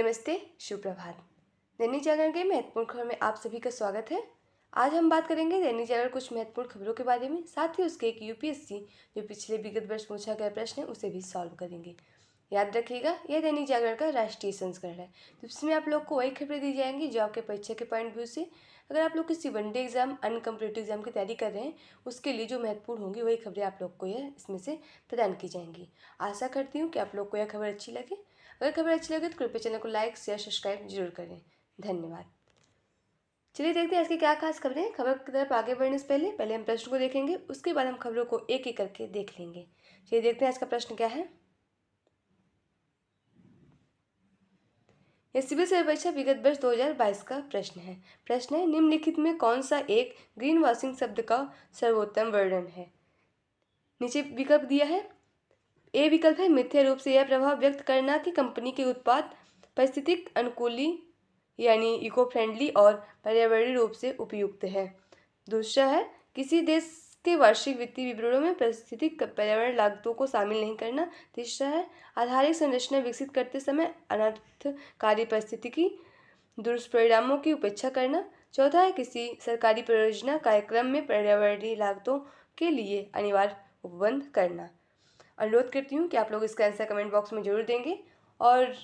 नमस्ते, सुप्रभात। दैनिक जागरण के महत्वपूर्ण खबर में आप सभी का स्वागत है। आज हम बात करेंगे दैनिक जागरण कुछ महत्वपूर्ण खबरों के बारे में, साथ ही उसके एक यूपीएससी जो पिछले विगत वर्ष पूछा गया प्रश्न है उसे भी सॉल्व करेंगे। याद रखिएगा, यह दैनिक जागरण का राष्ट्रीय संस्करण है, तो इसमें आप लोग को वही खबरें दी जाएंगी जो आपके परीक्षा के पॉइंट व्यू से, अगर आप लोग किसी वनडे एग्जाम अन्य कम्पिटेटिव एग्जाम की तैयारी कर रहे हैं उसके लिए जो महत्वपूर्ण होंगी वही खबरें आप लोग को यह इसमें से प्रदान की जाएंगी। आशा करती हूँ कि आप लोग को यह खबर अच्छी लगे। अगर खबर अच्छी लगे तो कृपया चैनल को लाइक शेयर सब्सक्राइब जरूर करें। धन्यवाद। चलिए देखते हैं आज की क्या खास खबरें हैं। खबर की तरफ आगे बढ़ने से पहले हम प्रश्न को देखेंगे, उसके बाद हम खबरों को एक एक करके देख लेंगे। चलिए देखते हैं आज का प्रश्न क्या है। यह सिविल सेवा परीक्षा विगत वर्ष 2022 का प्रश्न है। प्रश्न है, निम्नलिखित में कौन सा एक ग्रीन वॉशिंग शब्द का सर्वोत्तम वर्णन है। नीचे विकल्प दिया है। ए विकल्प है, मिथ्या रूप से यह प्रभाव व्यक्त करना कि कंपनी के उत्पाद पारिस्थितिक अनुकूली यानी इको फ्रेंडली और पर्यावरणीय रूप से उपयुक्त है। दूसरा है, किसी देश के वार्षिक वित्तीय विवरणों में पारिस्थितिक पर्यावरण लागतों को शामिल नहीं करना। तीसरा है, आधारिक संरचना विकसित करते समय अनर्थकारी पारिस्थितिकी दुष्परिणामों की उपेक्षा करना। चौथा है, किसी सरकारी परियोजना कार्यक्रम में पर्यावरणीय लागतों के लिए अनिवार्य उपबंध करना। अनुरोध करती हूँ कि आप लोग इसका आंसर कमेंट बॉक्स में जरूर देंगे, और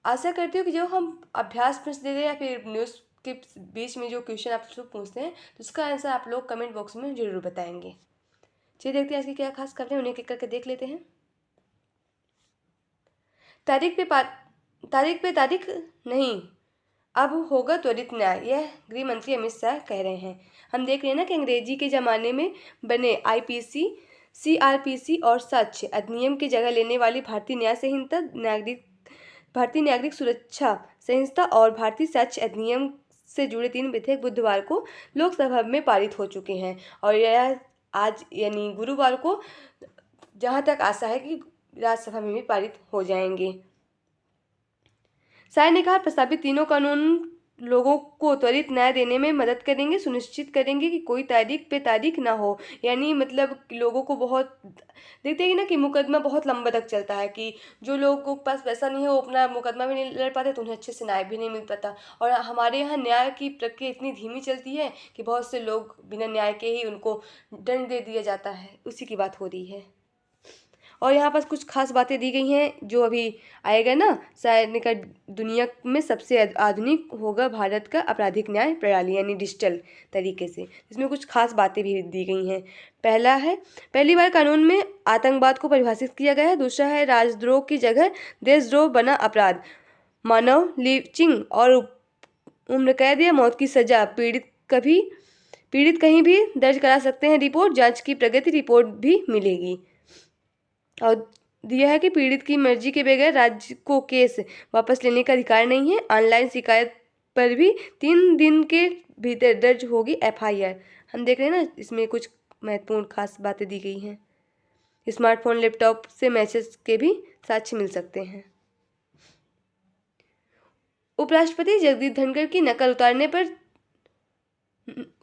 आशा करती हूँ कि जो हम अभ्यास प्रश्न दे रहे हैं या फिर न्यूज़ के बीच में जो क्वेश्चन आप लोग पूछते हैं तो उसका आंसर आप लोग कमेंट बॉक्स में जरूर बताएंगे। चलिए देखते हैं आज की क्या खास खबरें, उन्हें एक करके देख लेते हैं। तारीख पे तारीख नहीं, अब होगा त्वरित न्याय, यह गृह मंत्री अमित शाह कह रहे हैं। हम देख रहे हैं ना कि अंग्रेजी के ज़माने में बने आईपीसी, सीआरपीसी और साक्ष्य अधिनियम की जगह लेने वाली भारतीय नागरिक सुरक्षा संहिता और भारतीय साक्ष्य अधिनियम से जुड़े 3 विधेयक बुधवार को लोकसभा में पारित हो चुके हैं, और यह आज यानी गुरुवार को जहां तक आशा है कि राज्यसभा में भी पारित हो जाएंगे। शाह ने कहा, प्रस्तावित तीनों कानून लोगों को त्वरित न्याय देने में मदद करेंगे, सुनिश्चित करेंगे कि कोई तारीख पे तारीख ना हो। यानी मतलब लोगों को बहुत देखते हैं ना कि मुकदमा बहुत लंबा तक चलता है, कि जो लोगों के पास पैसा नहीं है वो अपना मुकदमा भी नहीं लड़ पाते तो उन्हें अच्छे से न्याय भी नहीं मिल पाता। और हमारे यहाँ न्याय की प्रक्रिया इतनी धीमी चलती है कि बहुत से लोग बिना न्याय के ही उनको दंड दे दिया जाता है, उसी की बात हो रही है। और यहाँ पर कुछ खास बातें दी गई हैं जो अभी आएगा ना, शायद का दुनिया में सबसे आधुनिक होगा भारत का आपराधिक न्याय प्रणाली यानी डिजिटल तरीके से। इसमें कुछ खास बातें भी दी गई हैं। पहला है, पहली बार कानून में आतंकवाद को परिभाषित किया गया है। दूसरा है, राजद्रोह की जगह देशद्रोह बना अपराध। मानव लिंचिंग और उम्र कैद या मौत की सजा पीड़ित कहीं भी दर्ज करा सकते हैं रिपोर्ट, जांच की प्रगति रिपोर्ट भी मिलेगी। और दिया है कि पीड़ित की मर्जी के बगैर राज्य को केस वापस लेने का अधिकार नहीं है। ऑनलाइन शिकायत पर भी 3 दिन के भीतर दर्ज होगी एफआईआर। हम देख रहे हैं ना, इसमें कुछ महत्वपूर्ण खास बातें दी गई हैं। स्मार्टफोन लैपटॉप से मैसेज के भी साक्ष्य मिल सकते हैं। उपराष्ट्रपति जगदीप धनखड़ की नकल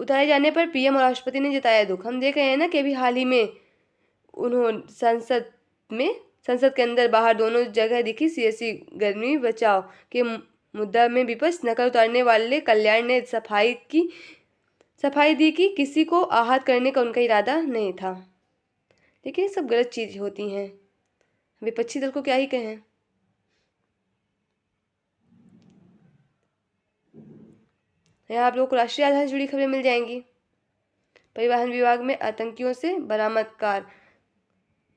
उतारे जाने पर पीएम और राष्ट्रपति ने जताया दुख। हम देख रहे हैं ना कि अभी हाल ही में उन्होंने संसद के अंदर बाहर दोनों जगह दिखी सियासी गर्मी बचाव के मुद्दा में विपक्ष नकल उतारने वाले कल्याण ने सफाई दी कि किसी को आहत करने का उनका इरादा नहीं था। लेकिन ये सब गलत चीज होती हैं, विपक्षी दल को क्या ही कहें। यहाँ आप लोगों को राष्ट्रीय आधार से जुड़ी खबरें मिल जाएंगी। परिवहन विभाग में आतंकियों से बरामद कार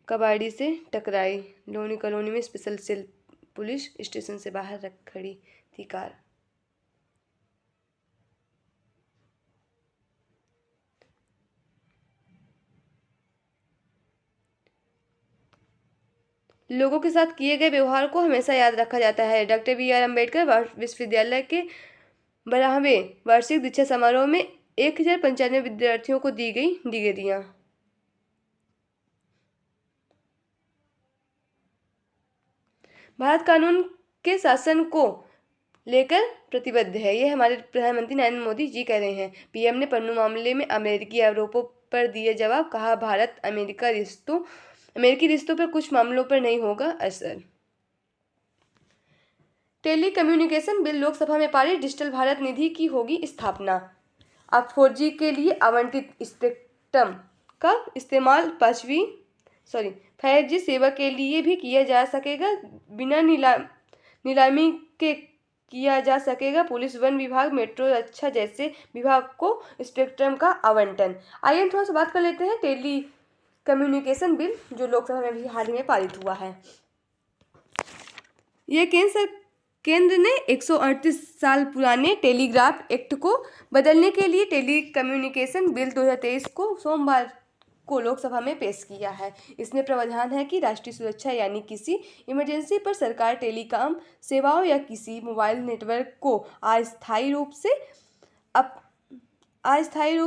कबाड़ी से टकराई। लोनी कॉलोनी में स्पेशल सेल पुलिस स्टेशन से बाहर रख खड़ी थी कार। लोगों के साथ किए गए व्यवहार को हमेशा याद रखा जाता है। डॉक्टर बी आर अम्बेडकर विश्वविद्यालय के 12वें वार्षिक दीक्षा समारोह में 1095 विद्यार्थियों को दी गई डिग्रियां। भारत कानून के शासन को लेकर प्रतिबद्ध है, ये हमारे प्रधानमंत्री नरेंद्र मोदी जी कह रहे हैं। पीएम ने पन्नू मामले में अमेरिकी आरोपों पर दिए जवाब, कहा भारत अमेरिकी रिश्तों पर कुछ मामलों पर नहीं होगा असर। टेली कम्युनिकेशन बिल लोकसभा में पारित, डिजिटल भारत निधि की होगी स्थापना। अब 4G के लिए आवंटित स्पेक्ट्रम का इस्तेमाल 5G सेवा के लिए भी किया जा सकेगा, बिना नीलामी के किया जा सकेगा। पुलिस, वन विभाग, मेट्रो, रक्षा जैसे विभाग को स्पेक्ट्रम का आवंटन। आइए हम थोड़ा सा बात कर लेते हैं टेली कम्युनिकेशन बिल जो लोकसभा में भी हाल ही में पारित हुआ है। ये केंद्र ने 138 साल पुराने टेलीग्राफ एक्ट को बदलने के लिए टेली कम्युनिकेशन बिल 2023 को सोमवार को लोकसभा में पेश किया है। इसमें प्रावधान है कि राष्ट्रीय सुरक्षा यानी किसी इमरजेंसी पर सरकार टेलीकॉम सेवाओं या किसी मोबाइल नेटवर्क को अस्थायी रूप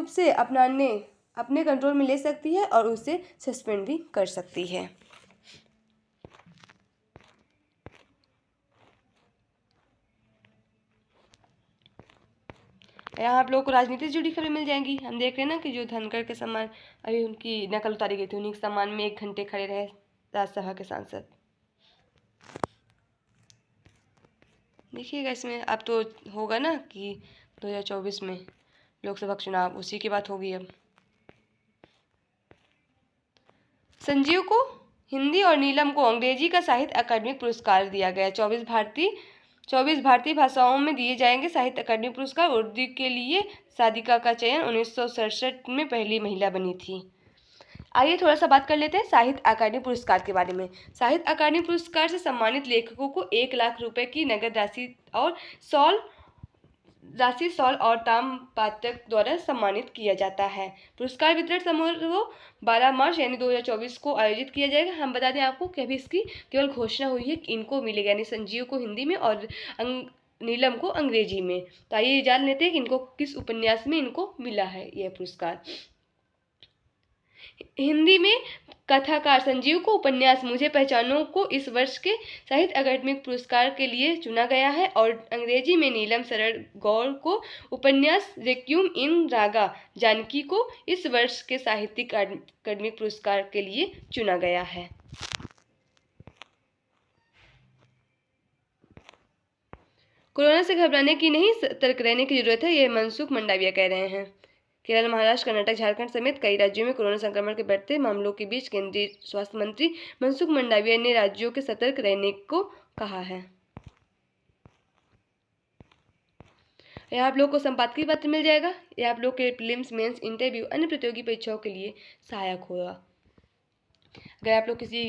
से अपने कंट्रोल में ले सकती है और उसे सस्पेंड भी कर सकती है। यहाँ आप लोगों को राजनीति से जुड़ी खबरें मिल जाएंगी। हम देख रहे हैं ना कि जो धनखड़ के सामान अभी उनकी नकल उतारी गई थी, उन्हीं के सामान में 1 घंटे खड़े रहे राज्यसभा के सांसद। देखिएगा इसमें अब तो होगा ना कि 2024 में लोकसभा चुनाव, उसी की बात होगी। अब संजीव को हिंदी और नीलम को अंग्रेजी का साहित्य अकादमी पुरस्कार दिया गया। 24 भारतीय भाषाओं में दिए जाएंगे साहित्य अकादमी पुरस्कार। उर्दू के लिए सादिका का चयन 1967 में पहली महिला बनी थी। आइए थोड़ा सा बात कर लेते हैं साहित्य अकादमी पुरस्कार के बारे में। साहित्य अकादमी पुरस्कार से सम्मानित लेखकों को 1 लाख रुपए की नगद राशि और शॉल और ताम्रपत्र द्वारा सम्मानित किया जाता है। पुरस्कार वितरण समारोह 12 मार्च यानी 2024 को आयोजित किया जाएगा। हम बता दें आपको कि अभी इसकी केवल घोषणा हुई है कि इनको मिलेगा, यानी संजीव को हिंदी में और नीलम को अंग्रेजी में। तो आइए जान लेते हैं कि इनको किस उपन्यास में इनको मिला है यह पुरस्कार। हिंदी में कथाकार संजीव को उपन्यास मुझे पहचानो को इस वर्ष के साहित्य अकादमी पुरस्कार के लिए चुना गया है और अंग्रेजी में नीलम शरण गौर को उपन्यास रेक्विएम इन रागा जानकी को इस वर्ष के साहित्यिक अकादमी पुरस्कार के लिए चुना गया है। कोरोना से घबराने की नहीं, सतर्क रहने की जरूरत है, यह मनसुख मंडाविया कह रहे हैं। केरल, महाराष्ट्र, कर्नाटक, झारखंड समेत कई राज्यों में कोरोना संक्रमण के बढ़ते मामलों के बीच केंद्रीय स्वास्थ्य मंत्री मनसुख मंडाविया ने राज्यों के सतर्क रहने को कहा है। यह आप लोग को संपादकीय पत्र मिल जाएगा। यह आप लोग के प्रीलिम्स, मेंस, इंटरव्यू, अन्य प्रतियोगी परीक्षाओं के लिए सहायक होगा। अगर आप लोग किसी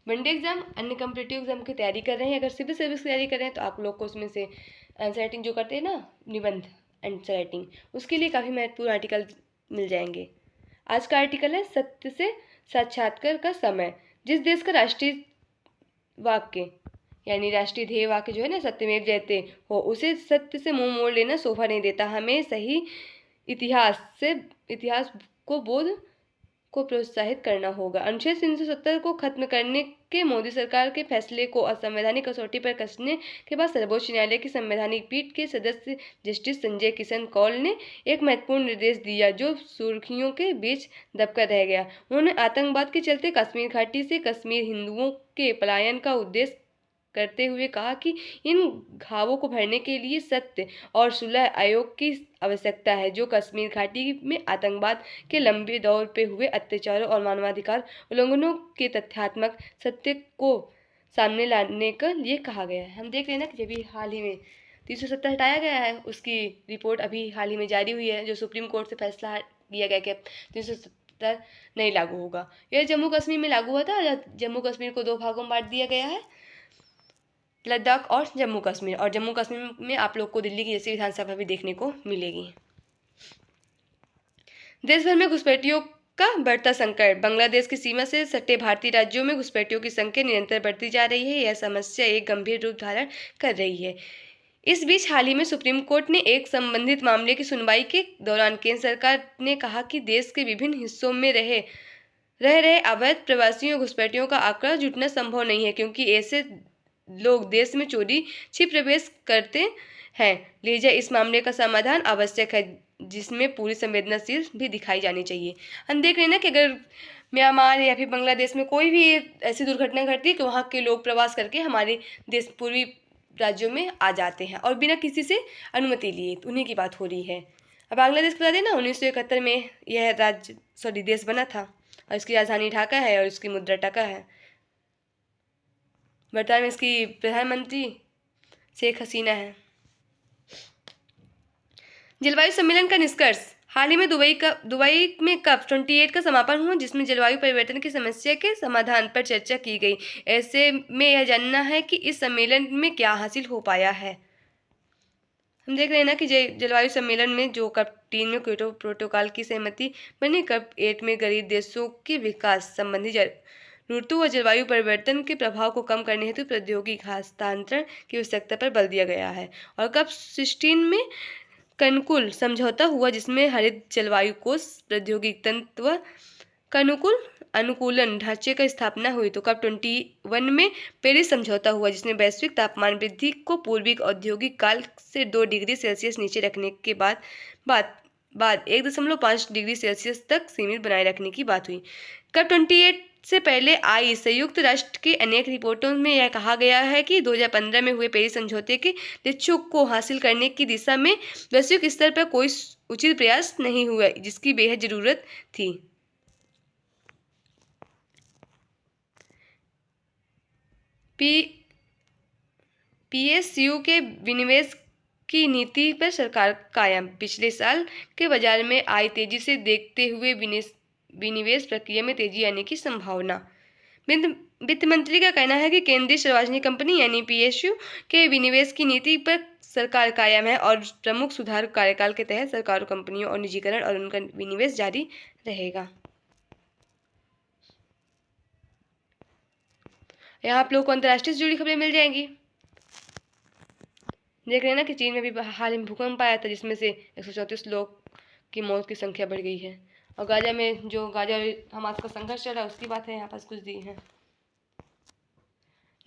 वनडे एग्जाम, अन्य कॉम्पिटिटिव एग्जाम की तैयारी कर रहे हैं, अगर सिविल सर्विस की तैयारी कर रहे हैं, तो आप लोग को उसमें से आंसर राइटिंग जो करते हैं ना, निबंध आंसर राइटिंग, उसके लिए काफ़ी महत्वपूर्ण आर्टिकल मिल जाएंगे। आज का आर्टिकल है सत्य से साक्षात्कार का समय। जिस देश का राष्ट्रीय वाक्य यानी राष्ट्रीय ध्येय वाक्य जो है ना, सत्यमेव जयते हो, उसे सत्य से मुंह मोड़ लेना शोभा नहीं देता। हमें सही इतिहास को बोध को प्रोत्साहित करना होगा। अनुच्छेद 370 को खत्म करने के मोदी सरकार के फैसले को असंवैधानिक कसौटी पर कसने के बाद सर्वोच्च न्यायालय की संवैधानिक पीठ के सदस्य जस्टिस संजय किशन कौल ने एक महत्वपूर्ण निर्देश दिया जो सुर्खियों के बीच दबकर रह गया। उन्होंने आतंकवाद के चलते कश्मीर घाटी से कश्मीर हिंदुओं के पलायन का उद्देश्य करते हुए कहा कि इन घावों को भरने के लिए सत्य और सुलह आयोग की आवश्यकता है, जो कश्मीर घाटी में आतंकवाद के लंबे दौर पे हुए अत्याचारों और मानवाधिकार उल्लंघनों के तथ्यात्मक सत्य को सामने लाने के लिए कहा गया है। हम देख रहे हैं ना कि अभी हाल ही में 370 हटाया गया है, उसकी रिपोर्ट अभी हाल ही में जारी हुई है, जो सुप्रीम कोर्ट से फैसला दिया गया कि 370 नहीं लागू होगा। यह जम्मू कश्मीर में लागू हुआ था। जम्मू कश्मीर को 2 भागों में बांट दिया गया है, लद्दाख और जम्मू कश्मीर। और जम्मू कश्मीर में आप लोग को दिल्ली की जैसी विधानसभा भी देखने को मिलेगी। देश भर में घुसपैठियों का बढ़ता संकट। बांग्लादेश की सीमा से सटे भारतीय राज्यों में घुसपैठियों की संख्या निरंतर बढ़ती जा रही है। यह समस्या एक गंभीर रूप धारण कर रही है। इस बीच हाल ही में सुप्रीम कोर्ट ने एक संबंधित मामले की सुनवाई के दौरान केंद्र सरकार ने कहा कि देश के विभिन्न हिस्सों में रह रहे अवैध प्रवासियों घुसपैठियों का आंकड़ा जुटना संभव नहीं है, क्योंकि ऐसे लोग देश में चोरी छिप प्रवेश करते हैं। लिहाजा इस मामले का समाधान आवश्यक है, जिसमें पूरी संवेदनशील भी दिखाई जानी चाहिए। हम देख रहे हैं ना कि अगर म्यांमार या फिर बांग्लादेश में कोई भी ऐसी दुर्घटना घटती है कि वहाँ के लोग प्रवास करके हमारे देश पूर्वी राज्यों में आ जाते हैं और बिना किसी से अनुमति लिए। तो उन्हीं की बात हो रही है। अब बांग्लादेश को बता दें ना, 1971 में यह देश बना था और इसकी राजधानी ढाका है और इसकी मुद्रा टका है। वर्तमान में इसकी प्रधानमंत्री शेख हसीना है। जलवायु सम्मेलन का निष्कर्ष। हाल ही में दुबई में कप 28 का समापन हुआ, जिसमें जलवायु परिवर्तन की समस्या के समाधान पर चर्चा की गई। ऐसे में यह जानना है कि इस सम्मेलन में क्या हासिल हो पाया है। हम देख रहे हैं ना कि जलवायु सम्मेलन में जो कप 3 में क्योटो प्रोटोकॉल की सहमति बनी, कप 8 में गरीब देशों के विकास संबंधी जरूरतों व जलवायु परिवर्तन के प्रभाव को कम करने हेतु प्रौद्योगिकी हस्तांतरण की आवश्यकता पर बल दिया गया है। और कप 16 में कनकुल समझौता हुआ, जिसमें हरित जलवायु कोष प्रौद्योगिकी तंत्र व कनुकूल अनुकूलन ढांचे का स्थापना हुई। तो कप 21 में पेरिस समझौता हुआ, जिसमें वैश्विक तापमान वृद्धि को पूर्वी औद्योगिक काल से 2 डिग्री सेल्सियस नीचे रखने के बाद 1.5 डिग्री सेल्सियस तक सीमित बनाए रखने की बात हुई। कप 28 से पहले आई संयुक्त राष्ट्र की अनेक रिपोर्टों में यह कहा गया है कि 2015 में हुए पेरिस समझौते के लक्ष्यों को हासिल करने की दिशा में वैश्विक स्तर पर कोई उचित प्रयास नहीं हुआ, जिसकी बेहद जरूरत थी। पीएसयू के विनिवेश की नीति पर सरकार कायम। पिछले साल के बाजार में आई तेजी से देखते हुए विनिवेश प्रक्रिया में तेजी आने की संभावना। वित्त मंत्री का कहना है कि केंद्रीय सार्वजनिक कंपनी यानी पीएसयू के विनिवेश की नीति पर सरकार कायम है और प्रमुख सुधार कार्यकाल के तहत सरकार, कंपनियों और निजीकरण और उनका विनिवेश जारी रहेगा। यहाँ आप लोगों को अंतर्राष्ट्रीय से जुड़ी खबरें मिल जाएंगी। देख रहे हैं ना कि चीन में भी हाल ही में भूकंप आया था, जिसमें से 134 लोग की मौत की संख्या बढ़ गई है। और गाजा में जो गाजा हमास का संघर्ष चल रहा है, उसकी बात है यहाँ पास कुछ दी है।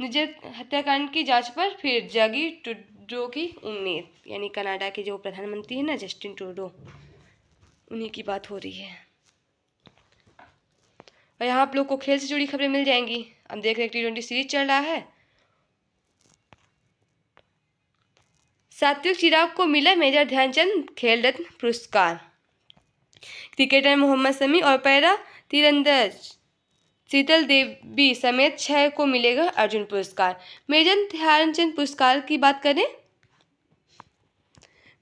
निजी हत्याकांड की जांच पर फिर जागी ट्रूडो की उम्मीद, यानी कनाडा के जो प्रधानमंत्री है ना, जस्टिन ट्रूडो, उन्हीं की बात हो रही है। और यहाँ आप लोग को खेल से जुड़ी खबरें मिल जाएंगी। हम देख रहे हैं T20 सीरीज चल रहा है। सात्विक चिराग को मिला मेजर ध्यानचंद खेल रत्न पुरस्कार। क्रिकेटर मोहम्मद शमी और पैरा तीरंदाज शीतल देवी समेत 6 को मिलेगा अर्जुन पुरस्कार। मेजर ध्यानचंद पुरस्कार की बात करें,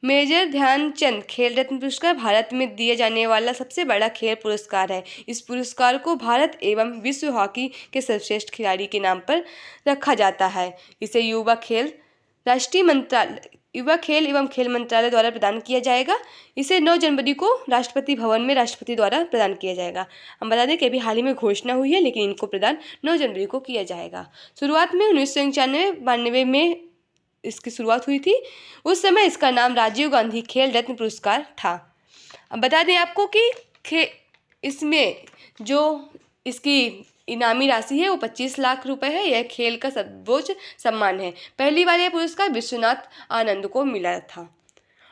मेजर ध्यानचंद खेल रत्न पुरस्कार भारत में दिए जाने वाला सबसे बड़ा खेल पुरस्कार है। इस पुरस्कार को भारत एवं विश्व हॉकी के सर्वश्रेष्ठ खिलाड़ी के नाम पर रखा जाता है। इसे युवा खेल एवं खेल मंत्रालय द्वारा प्रदान किया जाएगा। इसे 9 जनवरी को राष्ट्रपति भवन में राष्ट्रपति द्वारा प्रदान किया जाएगा। हम बता दें कि अभी हाल ही में घोषणा हुई है, लेकिन इनको प्रदान 9 जनवरी को किया जाएगा। शुरुआत में 1991-92 में इसकी शुरुआत हुई थी। उस समय इसका नाम राजीव गांधी खेल रत्न पुरस्कार था। अब बता दें आपको कि इसमें जो इसकी इनामी राशि है वो 25 लाख रुपए है। यह खेल का सर्वोच्च सम्मान है। पहली बार यह पुरस्कार विश्वनाथ आनंद को मिला था।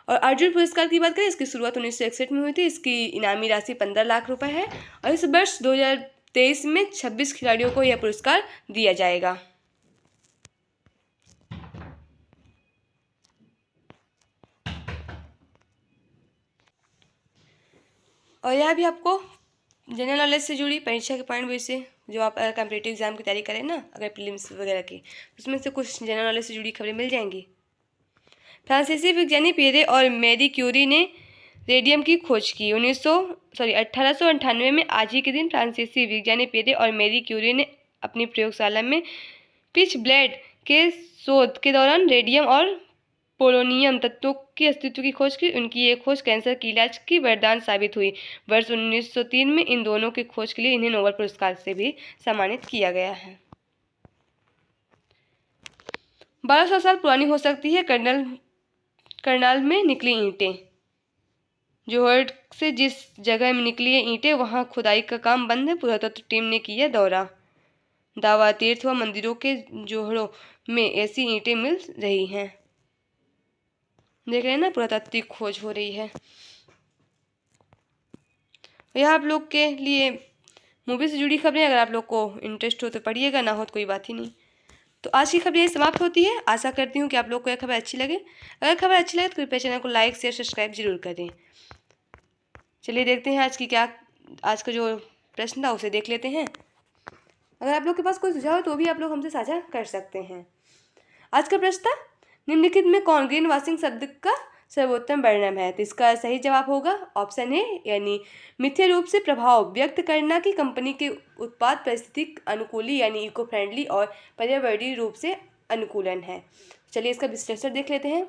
और अर्जुन पुरस्कार की बात करें, इसकी शुरुआत 1961 में हुई थी। इसकी इनामी राशि 15 लाख रुपए है और इस वर्ष 2023 में 26 खिलाड़ियों को यह पुरस्कार दिया जाएगा। और यह भी आपको जनरल नॉलेज से जुड़ी परीक्षा के पॉइंट बेस से, जो आप कॉम्पिटिटिव एग्जाम की तैयारी करें ना, अगर प्रीलिम्स वगैरह की, उसमें से कुछ जनरल नॉलेज से जुड़ी खबरें मिल जाएंगी। फ्रांसीसी विज्ञानी पियरे और मैरी क्यूरी ने रेडियम की खोज की। 1898 में आज ही के दिन फ्रांसीसी विज्ञानी पियरे और मैरी क्यूरी ने अपनी प्रयोगशाला में पिच ब्लेड के शोध के दौरान रेडियम और पोलोनियम तत्वों के अस्तित्व की खोज की। उनकी ये खोज कैंसर के इलाज की वरदान साबित हुई। वर्ष 1903 में इन दोनों की खोज के लिए इन्हें नोबेल पुरस्कार से भी सम्मानित किया गया है। 1200 साल पुरानी हो सकती है करनाल में निकली ईंटें। जोहर से जिस जगह में निकली है ईंटें, वहां खुदाई का काम बंद है। पुरातत्व टीम ने किया दौरा। दावा तीर्थ व मंदिरों के जोहड़ों में ऐसी ईंटें मिल रही हैं। देख रहे हैं ना, पुरातात्विक खोज हो रही है। यह आप लोग के लिए मूवी से जुड़ी खबरें, अगर आप लोग को इंटरेस्ट हो तो पढ़िएगा, ना हो तो कोई बात ही नहीं। तो आज की खबर यही समाप्त होती है। आशा करती हूँ कि आप लोग को यह खबर अच्छी लगे। अगर खबर अच्छी लगे तो कृपया चैनल को लाइक शेयर सब्सक्राइब जरूर करें। चलिए देखते हैं आज का जो प्रश्न था उसे देख लेते हैं। अगर आप लोग के पास कोई सुझाव है तो भी आप लोग हमसे साझा कर सकते हैं। आज का प्रश्न था, निम्नलिखित में कौन ग्रीन वॉशिंग शब्द का सर्वोत्तम वर्णन है? तो इसका सही जवाब होगा ऑप्शन ए, यानी मिथ्या रूप से प्रभाव व्यक्त करना कि कंपनी के उत्पाद परिस्थितिक अनुकूली यानी इको फ्रेंडली और पर्यावरणीय रूप से अनुकूलन है। चलिए इसका विश्लेषण देख लेते हैं।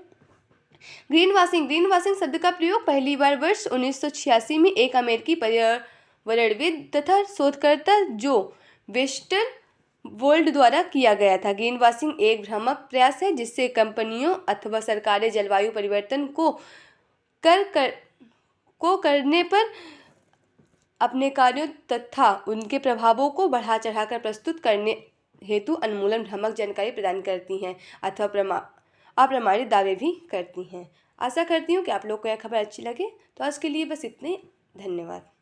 ग्रीन वॉशिंग शब्द का प्रयोग पहली बार वर्ष 1986 में एक अमेरिकी पर्यावरणविद तथा शोधकर्ता जो वेस्टन वर्ल्ड द्वारा किया गया था। ग्रीन वॉशिंग एक भ्रामक प्रयास है जिससे कंपनियों अथवा सरकारें जलवायु परिवर्तन को करने पर अपने कार्यों तथा उनके प्रभावों को बढ़ा चढ़ाकर प्रस्तुत करने हेतु अनुमूलन भ्रामक जानकारी प्रदान करती हैं अथवा अप्रमाणित दावे भी करती हैं। आशा करती हूँ कि आप लोग को यह खबर अच्छी लगे। तो आज के लिए बस इतने। धन्यवाद।